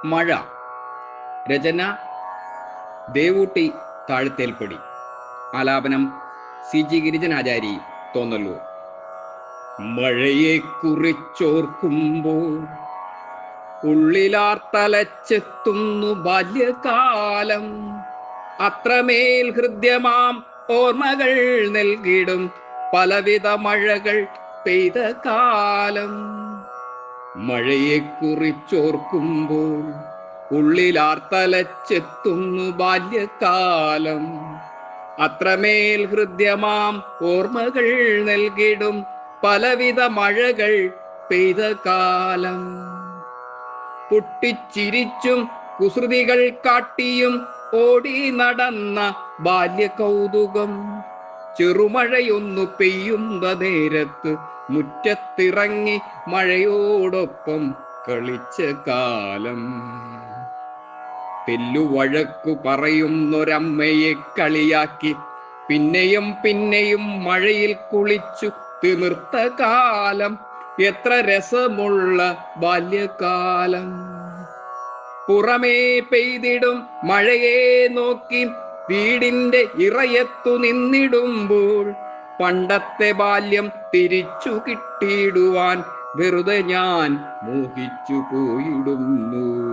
മഴ. രചന ദേവൂട്ടി താഴ്ത്തേൽപ്പടി. ആലാപനം CG ഗിരിജനാചാരി, തോന്നല്ലൂർ. മഴയെ കുറിച്ചോർക്കുമ്പോൾ ഉള്ളിലാർത്തലച്ചെത്തുന്നു ബാല്യകാലം. അത്രമേൽ ഹൃദ്യമാം ഓർമ്മകൾ നൽകിടും പലവിധ മഴകൾ പെയ്ത കാലം. മഴയെ കുറിച്ചോർക്കുമ്പോൾ ഉള്ളിലാർത്തലച്ചെത്തുന്നു ബാല്യകാലം. അത്രമേൽ ഹൃദ്യമാം ഓർമ്മകൾ നൽകിടും പലവിധ മഴകൾ പെയ്ത കാലം. പൊട്ടിച്ചിരിച്ചും കുസൃതികൾ കാട്ടിയും ഓടി നടന്ന ബാല്യകൗതുകം. ചെറുമഴയൊന്നു പെയ്യുന്ന നേരത്ത് മുറ്റത്തിറങ്ങി മഴയോടൊപ്പം കളിച്ച കാലം. തെല്ലുവഴക്കു പറയുന്നൊരമ്മയെ കളിയാക്കി പിന്നെയും പിന്നെയും മഴയിൽ കുളിച്ചു തിമിർത്ത കാലം. എത്ര രസമുള്ള ബാല്യകാലം. പുറമേ പെയ്തിടും മഴയെ നോക്കി വീടിന്റെ ഇറയത്തു നിന്നിടുമ്പോൾ പണ്ടത്തെ ബാല്യം തിരിച്ചു കിട്ടിയിടുവാൻ വെറുതെ ഞാൻ മോഹിച്ചു പോയിടുന്നു.